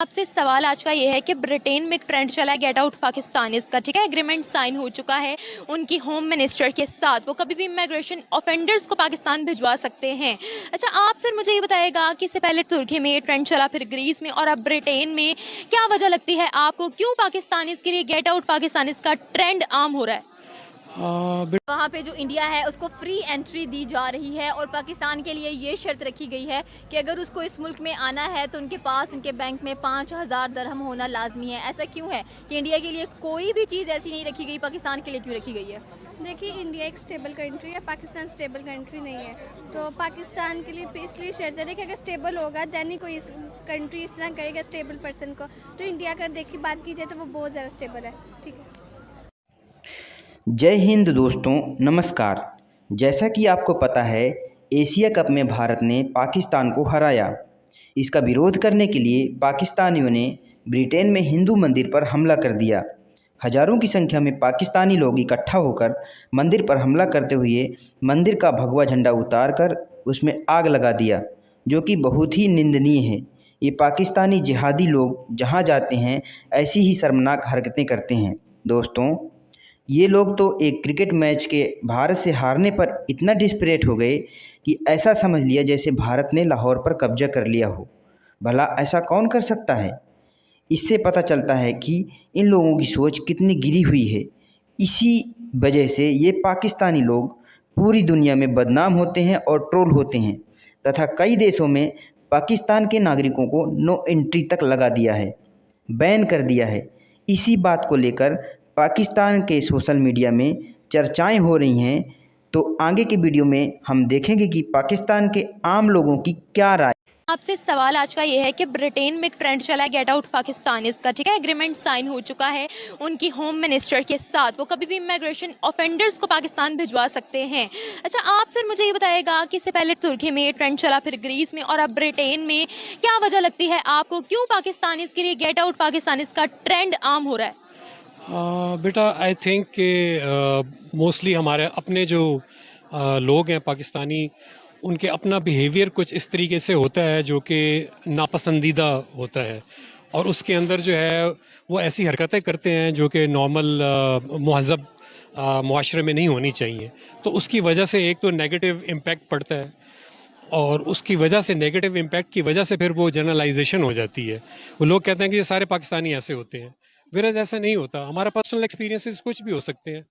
आपसे सवाल आज का ये है कि ब्रिटेन में एक ट्रेंड चला है गेट आउट पाकिस्तान इसका, ठीक है। एग्रीमेंट साइन हो चुका है उनकी होम मिनिस्टर के साथ, वो कभी भी इमिग्रेशन ऑफेंडर्स को पाकिस्तान भिजवा सकते हैं। अच्छा, आप सर मुझे ये बताइएगा कि इससे पहले तुर्की में ये ट्रेंड चला, फिर ग्रीस में और अब ब्रिटेन में, क्या वजह लगती है आपको, क्यों पाकिस्तान के लिए गेट आउट पाकिस्तान का ट्रेंड आम हो रहा है? वहाँ पे जो इंडिया है उसको फ्री एंट्री दी जा रही है और पाकिस्तान के लिए ये शर्त रखी गई है कि अगर उसको इस मुल्क में आना है तो उनके पास उनके बैंक में 5000 दरहम होना लाजमी है। ऐसा क्यों है कि इंडिया के लिए कोई भी चीज़ ऐसी नहीं रखी गई, पाकिस्तान के लिए क्यों रखी गई है? देखिए, इंडिया एक स्टेबल कंट्री है, पाकिस्तान स्टेबल कंट्री नहीं है, तो पाकिस्तान के लिए इसलिए शर्त है। देखिए, अगर स्टेबल होगा दैन ही कोई इस कंट्री इस तरह करेगा स्टेबल पर्सन को। तो इंडिया का देखिए बात की जाए तो वो बहुत ज़्यादा स्टेबल है, ठीक है। जय हिंद दोस्तों, नमस्कार। जैसा कि आपको पता है, एशिया कप में भारत ने पाकिस्तान को हराया। इसका विरोध करने के लिए पाकिस्तानियों ने ब्रिटेन में हिंदू मंदिर पर हमला कर दिया। हजारों की संख्या में पाकिस्तानी लोग इकट्ठा होकर मंदिर पर हमला करते हुए मंदिर का भगवा झंडा उतार कर उसमें आग लगा दिया, जो कि बहुत ही निंदनीय है। ये पाकिस्तानी जिहादी लोग जहाँ जाते हैं ऐसी ही शर्मनाक हरकतें करते हैं। दोस्तों, ये लोग तो एक क्रिकेट मैच के भारत से हारने पर इतना डिस्परेट हो गए कि ऐसा समझ लिया जैसे भारत ने लाहौर पर कब्जा कर लिया हो। भला ऐसा कौन कर सकता है? इससे पता चलता है कि इन लोगों की सोच कितनी गिरी हुई है। इसी वजह से ये पाकिस्तानी लोग पूरी दुनिया में बदनाम होते हैं और ट्रोल होते हैं तथा कई देशों में पाकिस्तान के नागरिकों को नो एंट्री तक लगा दिया है, बैन कर दिया है। इसी बात को लेकर पाकिस्तान के सोशल मीडिया में चर्चाएं हो रही हैं। तो आगे के वीडियो में हम देखेंगे कि पाकिस्तान के आम लोगों की क्या राय। आपसे सवाल आज का ये है कि ब्रिटेन में एक ट्रेंड चला है गेट आउट पाकिस्तान इसका, ठीक है। एग्रीमेंट साइन हो चुका है उनकी होम मिनिस्टर के साथ, वो कभी भी इमिग्रेशन ऑफेंडर्स को पाकिस्तान भिजवा सकते हैं। अच्छा, आप सर मुझे ये बताइएगा कि इससे पहले तुर्की में ये ट्रेंड चला, फिर ग्रीस में और अब ब्रिटेन में, क्या वजह लगती है आपको, क्यों पाकिस्तान के लिए गेट आउट पाकिस्तान का ट्रेंड आम हो रहा है? बेटा, आई थिंक कि मोस्टली हमारे अपने जो लोग हैं पाकिस्तानी, उनके अपना बिहेवियर कुछ इस तरीके से होता है जो कि नापसंदीदा होता है, और उसके अंदर जो है वो ऐसी हरकतें करते हैं जो कि नॉर्मल महज़ब मुआशरे में नहीं होनी चाहिए। तो उसकी वजह से एक तो नेगेटिव इम्पैक्ट पड़ता है, और उसकी वजह से नेगेटिव इम्पैक्ट की वजह से फिर वो जनरलाइजेशन हो जाती है। वो लोग कहते हैं कि ये सारे पाकिस्तानी ऐसे होते हैं, वेरएज़ ऐसा नहीं होता। हमारा पर्सनल एक्सपीरियंसेस कुछ भी हो सकते हैं।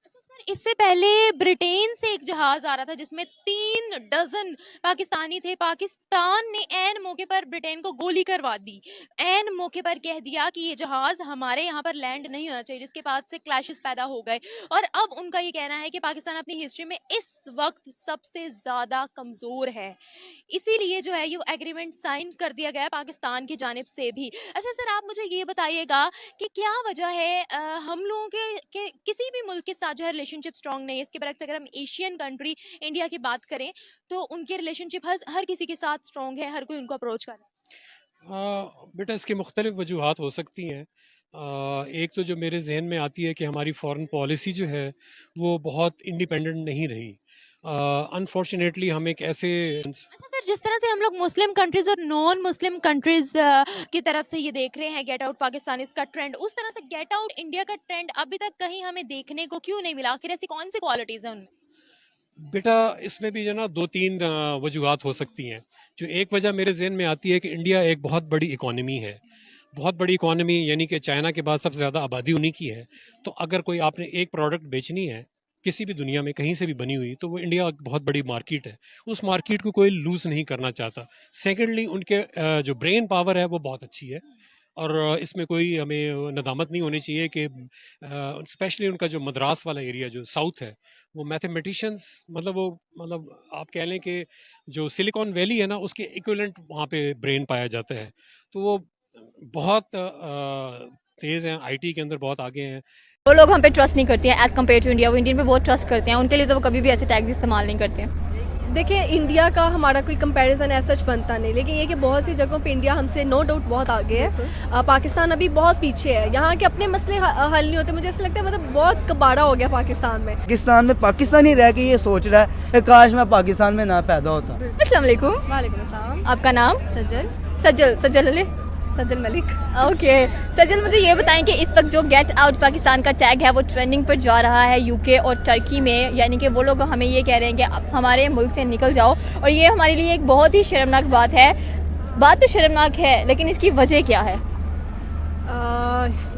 इससे पहले ब्रिटेन से एक जहाज आ रहा था जिसमें 3 डजन पाकिस्तानी थे। पाकिस्तान ने ऐन मौके पर ब्रिटेन को गोली करवा दी, ऐन मौके पर कह दिया कि ये जहाज हमारे यहाँ पर लैंड नहीं होना चाहिए, जिसके बाद से क्लैशेस पैदा हो गए। और अब उनका ये कहना है कि पाकिस्तान अपनी हिस्ट्री में इस वक्त सबसे ज़्यादा कमज़ोर है, इसीलिए जो है ये एग्रीमेंट साइन कर दिया गया है पाकिस्तान की जानिब से भी। अच्छा सर, आप मुझे ये बताइएगा कि क्या वजह है हम लोगों के किसी भी मुल्क के साथ जो है रिलेशनशिप स्ट्रांग नहीं है। इसके बरक्स अगर हम एशियन कंट्री इंडिया की बात करें तो उनके रिलेशनशिप हर किसी के साथ स्ट्रांग है, हर कोई उनको अप्रोच कर रहा है। बेटा, इसकी मुख्तलिफ वजूहात हो सकती हैं। एक तो जो मेरे जहन में आती है कि हमारी फॉरेन पॉलिसी जो है वो बहुत इंडिपेंडेंट नहीं रही। अनफॉर्चुनेटली हम एक ऐसे अच्छा सर, जिस तरह से हम लोग मुस्लिम कंट्रीज और नॉन मुस्लिम कंट्रीज की तरफ से ये देख रहे हैं गेट आउट पाकिस्तान इसका ट्रेंड, उस तरह से गेट आउट इंडिया का ट्रेंड अभी तक कहीं हमें देखने को क्यों नहीं मिला? आखिर ऐसी कौन सी क्वालिटीज है उनमें? बेटा, इसमें भी जो ना 2-3 वजूहात हो सकती हैं। जो एक वजह मेरे जहन में आती है कि इंडिया एक बहुत बड़ी इकोनॉमी है, बहुत बड़ी इकोनॉमी, यानी कि चाइना के बाद सबसे ज़्यादा आबादी उन्हीं की है। तो अगर कोई आपने एक प्रोडक्ट बेचनी है किसी भी दुनिया में कहीं से भी बनी हुई, तो वो इंडिया एक बहुत बड़ी मार्केट है, उस मार्केट को कोई लूज़ नहीं करना चाहता। सेकेंडली, उनके जो ब्रेन पावर है वो बहुत अच्छी है, और इसमें कोई हमें नदामत नहीं होनी चाहिए कि स्पेशली उनका जो मद्रास वाला एरिया जो साउथ है, वो मैथमेटिशियंस, मतलब आप कह लें कि जो सिलिकॉन वैली है ना, उसके इक्विवेलेंट वहाँ पे ब्रेन पाया जाता है। तो वो बहुत तेज़ हैं, आईटी के अंदर बहुत आगे हैं। वो लोग हम पे ट्रस्ट नहीं करते हैं एज़ कम्पेयर टू इंडिया। वो इंडियन पे बहुत ट्रस्ट करते हैं, उनके लिए तो वो कभी भी ऐसे टैग्स इस्तेमाल नहीं करते हैं। देखिए, इंडिया का हमारा कोई कंपैरिजन ऐसा सच बनता नहीं, लेकिन ये कि बहुत सी जगहों पे इंडिया हमसे नो डाउट बहुत आगे है। पाकिस्तान अभी बहुत पीछे है, यहाँ के अपने मसले हल नहीं होते। मुझे ऐसा लगता है मतलब बहुत कबाड़ा हो गया पाकिस्तान में पाकिस्तानी रह के ये सोच रहा है कि काश मैं पाकिस्तान में ना पैदा होता। अस्सलाम वालेकुम। वालेकुम अस्सलाम। आपका नाम? सज्जल। सज्जल सजल मलिक। ओके सजन, मुझे ये बताएं कि इस वक्त जो गेट आउट पाकिस्तान का टैग है वो ट्रेंडिंग पर जा रहा है यूके और टर्की में, यानी कि वो लोग हमें ये कह रहे हैं कि अब हमारे मुल्क से निकल जाओ, और ये हमारे लिए एक बहुत ही शर्मनाक बात है। बात तो शर्मनाक है, लेकिन इसकी वजह क्या है?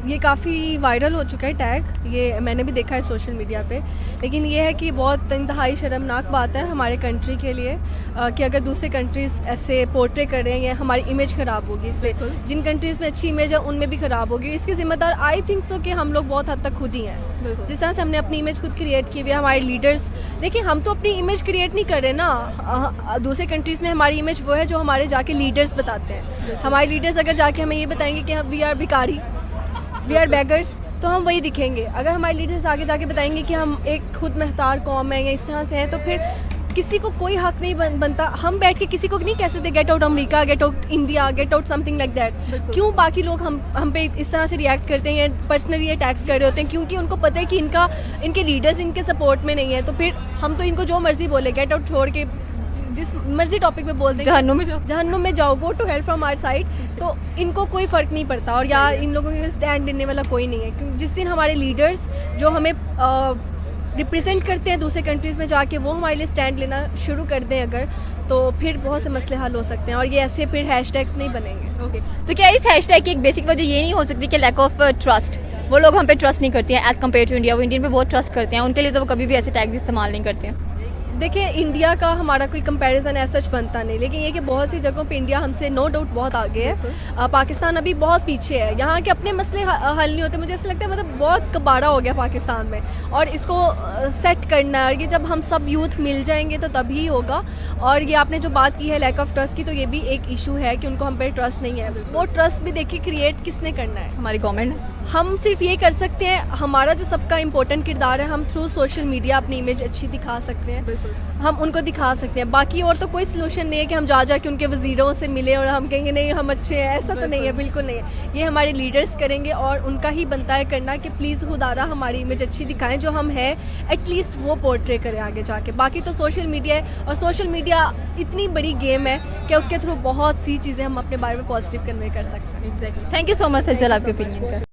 ये काफ़ी वायरल हो चुका है टैग, ये मैंने भी देखा है सोशल मीडिया पे। लेकिन ये है कि बहुत इंतहाई शर्मनाक बात है हमारे कंट्री के लिए कि अगर दूसरे कंट्रीज़ ऐसे पोर्ट्रे कर रहे हैं, या हमारी इमेज ख़राब होगी इससे। जिन कंट्रीज़ में अच्छी इमेज है उनमें भी ख़राब होगी। इसके ज़िम्मेदार आई थिंक सो कि हम लोग बहुत हद तक खुद ही हैं। जिस तरह से हमने अपनी इमेज खुद क्रिएट की हुई है, हमारे लीडर्स, देखिए हम तो अपनी इमेज क्रिएट नहीं कर रहे ना। दूसरे कंट्रीज़ में हमारी इमेज वो है जो हमारे जाके लीडर्स बताते हैं। हमारे लीडर्स अगर जाके हमें ये बताएंगे कि वी आर भिखारी, वी आर बेगर्स, तो हम वही दिखेंगे। अगर हमारे लीडर्स आगे जाके बताएंगे कि हम एक खुद महतार कौम है या इस तरह से हैं, तो फिर किसी को कोई हक नहीं बनता। हम बैठ के किसी को नहीं कह सकते get out America, get out India, get out something like that. क्यों बाकी लोग हम पे इस तरह से रिएक्ट करते हैं या पर्सनली अटैक्स कर रहे होते हैं? क्योंकि उनको पता है कि इनके लीडर्स इनके सपोर्ट में नहीं है। तो फिर हम तो इनको जो मर्जी बोले, गेट आउट छोड़ के जिस मर्जी टॉपिक पे बोल दें, जहन्नुम में जाओ, go to hell from our side, तो इनको कोई फ़र्क नहीं पड़ता। और यार इन लोगों के स्टैंड लेने वाला कोई नहीं है। क्योंकि जिस दिन हमारे लीडर्स जो हमें रिप्रेजेंट करते हैं दूसरे कंट्रीज़ में जाके, वो हमारे लिए स्टैंड लेना शुरू कर दें अगर, तो फिर बहुत से मसले हल हो सकते हैं और ये ऐसे फिर हैशटैग्स नहीं बनेंगे। ओके, तो क्या इस हैशटैग की एक बेसिक वजह ये नहीं हो सकती कि लैक ऑफ ट्रस्ट? वो लोग हम पे ट्रस्ट नहीं करते हैं एज़ कम्पेयर टू इंडिया। वो इंडियन पे बहुत ट्रस्ट करते हैं, उनके लिए तो वो कभी भी ऐसे टैग्स इस्तेमाल नहीं करते हैं। देखिए इंडिया का हमारा कोई कंपैरिजन ऐसा सच बनता नहीं, लेकिन ये कि बहुत सी जगहों पे इंडिया हमसे नो डाउट बहुत आगे है। पाकिस्तान अभी बहुत पीछे है। यहाँ के अपने मसले हल नहीं होते। मुझे ऐसा लगता है मतलब बहुत कबाड़ा हो गया पाकिस्तान में, और इसको सेट करना है। ये जब हम सब यूथ मिल जाएंगे तो तभी होगा। और ये आपने जो बात की है लैक ऑफ ट्रस्ट की, तो ये भी एक इशू है कि उनको हम पे ट्रस्ट नहीं है। वो ट्रस्ट भी देखिए क्रिएट किसने करना है? हमारी गवर्नमेंट। हम सिर्फ ये कर सकते हैं, हमारा जो सबका इम्पोर्टेंट किरदार है, हम थ्रू सोशल मीडिया अपनी इमेज अच्छी दिखा सकते हैं। बिल्कुल हम उनको दिखा सकते हैं। बाकी और तो कोई सलूशन नहीं है कि हम जा के उनके वजीरों से मिले और हम कहेंगे नहीं हम अच्छे हैं। ऐसा तो नहीं है, बिल्कुल नहीं है। ये हमारे लीडर्स करेंगे और उनका ही बनता है करना कि प्लीज़ खुदारा हमारी इमेज अच्छी दिखाएं, जो हम हैं एटलीस्ट वो पोर्ट्रे करें आगे जाके। बाकी तो सोशल मीडिया है, और सोशल मीडिया इतनी बड़ी गेम है कि उसके थ्रू बहुत सी चीज़ें हम अपने बारे में पॉजिटिव कन्वे कर सकते हैं। Exactly. Thank you so much Sajal आपके ओपिनियन का।